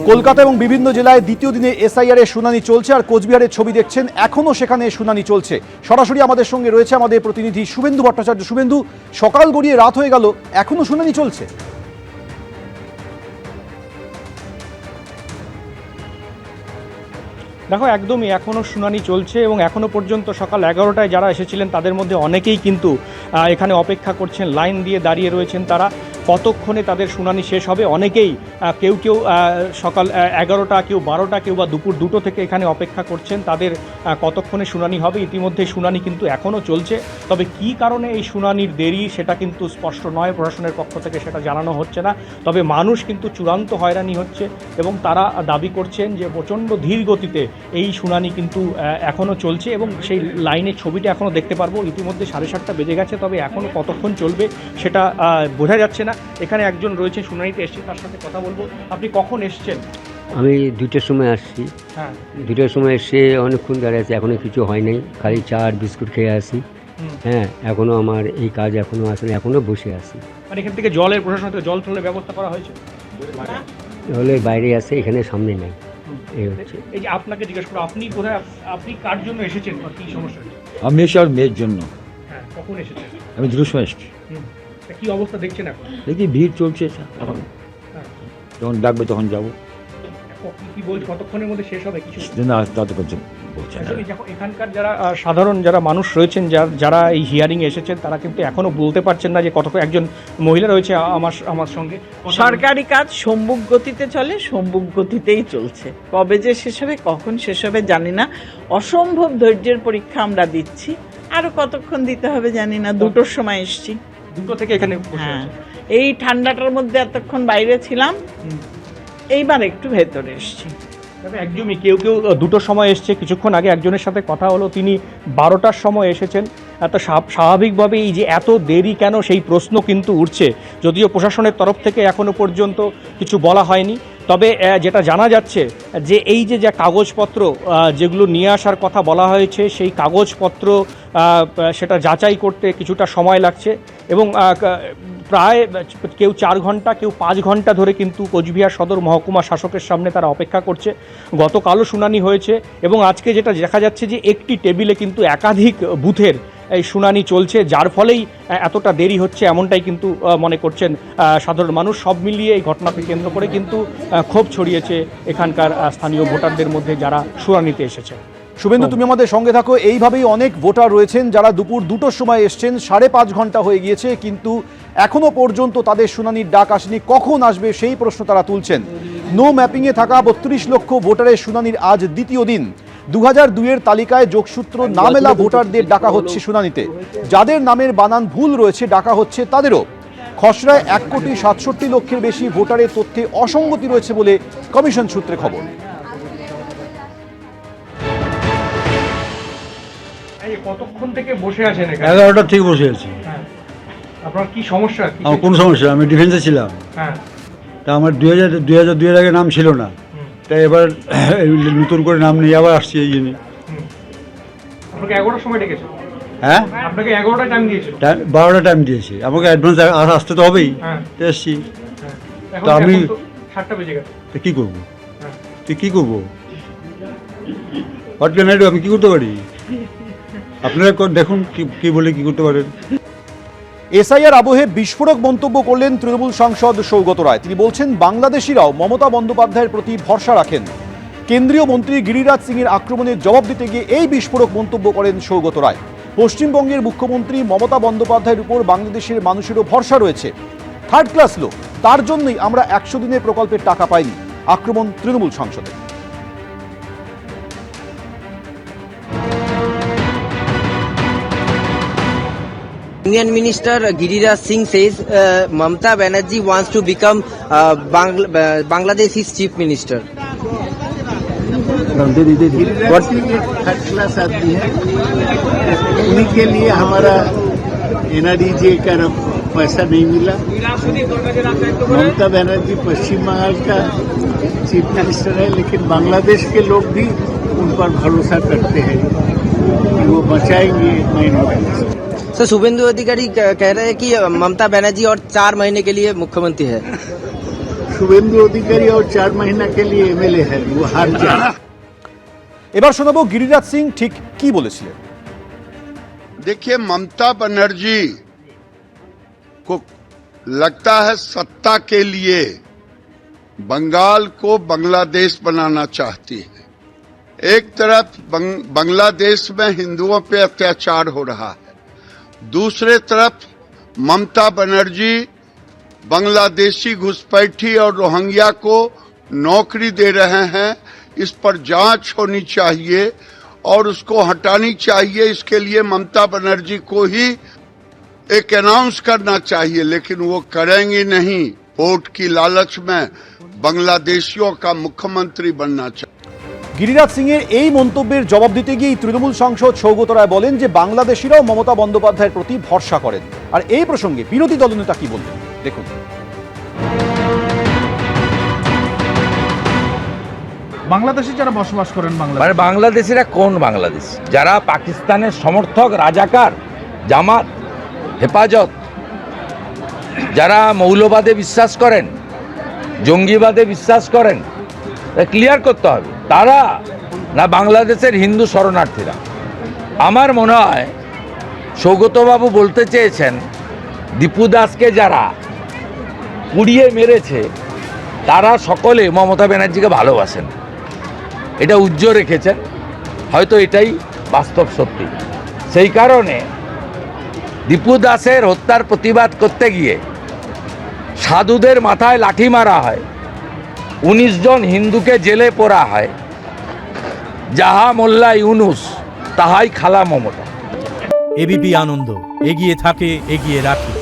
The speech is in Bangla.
কলকাতা এবং বিভিন্ন জেলায় দ্বিতীয় দিনে এসআইআর এর শুনানি চলছে, আর কোচবিহারের ছবি দেখছেন, এখনো সেখানে শুনানি চলছে। সরাসরি আমাদের সঙ্গে রয়েছে আমাদের প্রতিনিধি শুভেন্দু ভট্টাচার্য। শুভেন্দু, সকাল গড়িয়ে রাত হয়ে গেল, এখনো শুনানি চলছে। দেখো, একদমই এখনও শুনানি চলছে এবং এখনও পর্যন্ত সকাল 11টায় যারা এসেছিলেন তাদের মধ্যে অনেকেই কিন্তু এখানে অপেক্ষা করছেন, লাইন দিয়ে দাঁড়িয়ে রয়েছেন। তারা কতক্ষণে তাদের শুনানি শেষ হবে, অনেকেই কেউ কেউ সকাল 11টা, কেউ 12টা, কেউ বা দুপুর 2টো থেকে এখানে অপেক্ষা করছেন তাদের কতক্ষণে শুনানি হবে। ইতিমধ্যে শুনানি কিন্তু এখনও চলছে, তবে কী কারণে এই শুনানির দেরি সেটা কিন্তু স্পষ্ট নয়, প্রশাসনের পক্ষ থেকে সেটা জানানো হচ্ছে না। তবে মানুষ কিন্তু চূড়ান্ত হয়রানি হচ্ছে এবং তারা দাবি করছেন যে প্রচণ্ড ধীর গতিতে এই শুনানি কিন্তু এখনও চলছে এবং সেই লাইনের ছবিটা এখনও দেখতে পারবো। ইতিমধ্যে 7:30টা বেজে গেছে, তবে এখনও কতক্ষণ চলবে সেটা বোঝা যাচ্ছে না। এখানে একজন রয়েছে, শুনানিতে এসছে, তার সাথে কথা বলবো। আপনি কখন এসছেন? আমি 2টের সময় আসছি। হ্যাঁ, 2টের সময় এসে অনেকক্ষণ দাঁড়িয়ে আছি, এখনও কিছু হয় নাই, খালি চা আর বিস্কুট খেয়ে আসি। হ্যাঁ, এখনও আমার এই কাজ এখনও আসেনি, এখনও বসে আছি। মানে এখান থেকে জলের, প্রশাসন থেকে জল টলের ব্যবস্থা করা হয়েছে? হলে বাইরে আছে, এখানে সামনে নাই। এই হচ্ছে। এই যে আপনাকে জিজ্ঞেস করো, আপনি কোথায়, আপনি কার জন্য এসেছেন বা কী সমস্যা? আমি এসে আর মেয়ের জন্য। হ্যাঁ, কখন এসেছেন? আমি দ্রুত সময় এসেছি। কী অবস্থা দেখছেন এখন? দেখি ভিড় চলছে এখন, যখন ডাকবে তখন যাবো। কি বলছে কতক্ষণের মধ্যে শেষ হবে কিছু? না, তাতে পর্যন্ত বলছে না। এখানকার যারা সাধারণ যারা মানুষ রয়েছেন, যারা এই হিয়ারিং এসেছেন, তারা কিন্তু এখনো বলতে পারছেন না যে কতক্ষণ। একজন মহিলা রয়েছে আমার সঙ্গে। সরকারি কাজ সম্মুখ গতিতে চলে, সম্মুখ গতিতেই চলছে। কবে যে শেষ হবে, কখন শেষ হবে জানি না। অসম্ভব ধৈর্যের পরীক্ষা আমরা দিচ্ছি। আরো কতক্ষণ দিতে হবে জানি না। 2টোর সময় এসছি। 2টো থেকে এখানে। হ্যাঁ, এই ঠান্ডাটার মধ্যে এতক্ষণ বাইরে ছিলাম, এইবার একটু ভেতরে এসছি। একদমই, কেউ কেউ 2টোর সময় এসছে। কিছুক্ষণ আগে একজনের সাথে কথা হলো, তিনি 12টার সময় এসেছেন। এত স্বাভাবিকভাবে এই যে এত দেরি কেন, সেই প্রশ্ন কিন্তু উঠছে। যদিও প্রশাসনের তরফ থেকে এখনো পর্যন্ত কিছু বলা হয়নি, তবে যেটা জানা যাচ্ছে যে এই যে কাগজপত্র যেগুলো নিয়ে আসার কথা বলা হয়েছে, সেই কাগজপত্র সেটা যাচাই করতে কিছুটা সময় লাগছে এবং প্রায় কেউ 4 ঘন্টা, কেউ 5 ঘন্টা ধরে কিন্তু কোচবিহার সদর মহকুমা শাসকের সামনে তারা অপেক্ষা করছে। গতকালও শুনানি হয়েছে এবং আজকে যেটা দেখা যাচ্ছে যে একটি টেবিলে কিন্তু একাধিক বুথের এই শুনানি চলছে, যার ফলেই এতটা দেরি হচ্ছে, এমনটাই কিন্তু মনে করছেন সাধারণ মানুষ। সব মিলিয়ে এই ঘটনাকে কেন্দ্র করে কিন্তু ক্ষোভ ছড়িয়েছে এখানকার স্থানীয় ভোটারদের মধ্যে যারা শুনানিতে এসেছে। শুভেন্দু, তুমি আমাদের সঙ্গে থাকো। এইভাবেই অনেক ভোটার রয়েছেন যারা দুপুর 2টোর সময় এসছেন, 5.5 ঘন্টা হয়ে গিয়েছে, কিন্তু এখনো পর্যন্ত তাদের শুনানির ডাক আসেনি। কখন আসবে সেই প্রশ্ন তারা তুলছেন। নো ম্যাপিংয়ে থাকা 32 লক্ষ ভোটারের শুনানির আজ দ্বিতীয় দিন। 2002-এর তালিকায় যোগসূত্র না মেলা ভোটারদের ডাকা হচ্ছে শুনানিতে। যাদের নামের বানান ভুল রয়েছে ডাকা হচ্ছে তাদেরও। খসড়ায় 1,67,00,000 বেশি ভোটারের তথ্যে অসঙ্গতি রয়েছে বলে কমিশন সূত্রে খবর। কতক্ষণ থেকে বসে আছেন? 11টা থেকে বসে আছি। আপনার কি সমস্যা? আমার কোন সমস্যা? আমি ডিফেন্সে ছিলাম। হ্যাঁ, তা আমার 2002-এর আগে নাম ছিল না, তাই এবার নতুন করে নাম নিয়ে আবার আসছি এই জন্য। আপনাকে 11টার সময় ডেকেছে? হ্যাঁ, আপনাকে 11টা টাইম দিয়েছে? 12টা টাইম দিয়েছে আমাকে, অ্যাডভান্স আসতে তো হবেই। এসছি, তো আমি 7টা বেজে গেছে। কী করবো? তুই কী করবো? What can I do? আমি কী করতে পারি? আপনারা দেখুন কি বলে কি করতে পারেন। এসআইআর আবহে বিস্ফোরক মন্তব্য করলেন তৃণমূল সাংসদ সৌগত রায়। তিনি বলছেন, বাংলাদেশিরাও মমতা বন্দ্যোপাধ্যায়ের প্রতি ভরসা রাখেন। কেন্দ্রীয় মন্ত্রী গিরিরাজ সিংয়ের আক্রমণের জবাব দিতে গিয়ে এই বিস্ফোরক মন্তব্য করেন সৌগত রায়। পশ্চিমবঙ্গের মুখ্যমন্ত্রী মমতা বন্দ্যোপাধ্যায়ের উপর বাংলাদেশের মানুষেরও ভরসা রয়েছে। 3rd ক্লাস লোক, তার জন্যই আমরা 100 দিনের প্রকল্পের টাকা পাইনি। আক্রমণ তৃণমূল সাংসদের। Indian Minister Giriraj Singh says Mamata Banerjee wants to become Bangladesh's chief minister. What third class आदमी है, उन्हीं के लिए हमारा NREGA का पैसा नहीं मिला। ममता बनर्जी पश्चिम बंगाल का चीफ मिनिस्टर है, लेकिन बांग्लादेश के लोग भी उन पर भरोसा करते हैं कि वो बचाएंगे माइनॉरिटीज। सर, शुभेंदु अधिकारी कह रहे हैं कि ममता बनर्जी और 4 महीने के लिए मुख्यमंत्री है। शुभेंदु अधिकारी और 4 महीना के लिए एमएलए है, वो हार जाए। এবার শোনাবো গিরিরাজ সিং ঠিক কি বলেছিলেন। देखिए, ममता बनर्जी को लगता है सत्ता के लिए बंगाल को बांग्लादेश बनाना चाहती है। एक तरफ बांग्लादेश में हिंदुओं पे अत्याचार हो रहा है, दूसरे तरफ ममता बनर्जी बांग्लादेशी घुसपैठी और रोहिंग्या को नौकरी दे रहे हैं। इस पर जांच होनी चाहिए और उसको हटानी चाहिए। इसके लिए ममता बनर्जी को ही एक अनाउंस करना चाहिए, लेकिन वो करेंगी नहीं। वोट की लालच में बांग्लादेशियों का मुख्यमंत्री बनना चाहिए। গিরিরাজ সিং এর এই মন্তব্যের জবাব দিতে গিয়ে তৃণমূল সাংসদ সৌগত রায় বলেন যে বাংলাদেশিরাও মমতা বন্দ্যোপাধ্যায়ের প্রতি ভরসা করেন। আর এই প্রসঙ্গে বিরোধী দলনেতা কি বললেন দেখুন। বাংলাদেশে যারা বসবাস করেন মানে বাংলাদেশিরা কোন বাংলাদেশ? যারা পাকিস্তানের সমর্থক, রাজাকার, জামাত, হেফাজত, যারা মৌলবাদে বিশ্বাস করেন, জঙ্গিবাদে বিশ্বাস করেন, ক্লিয়ার করতে হবে তারা না বাংলাদেশের হিন্দু শরণার্থীরা। আমার মনে হয় সৌগতবাবু বলতে চেয়েছেন দীপু দাসকে যারা পুড়িয়ে মেরেছে তারা সকলে মমতা ব্যানার্জিকে ভালোবাসেন, এটা উজ্জ্বল রেখেছেন। হয়তো এটাই বাস্তব সত্যি। সেই কারণে দীপু দাসের হত্যার প্রতিবাদ করতে গিয়ে সাধুদের মাথায় লাঠি মারা হয়, 19 জন হিন্দুকে জেলে পোড়া হয়, যাহা মোল্লা ইউনুস তাহাই খালা মমতা। এবিপি আনন্দ, এগিয়ে থাকে, এগিয়ে রাখে।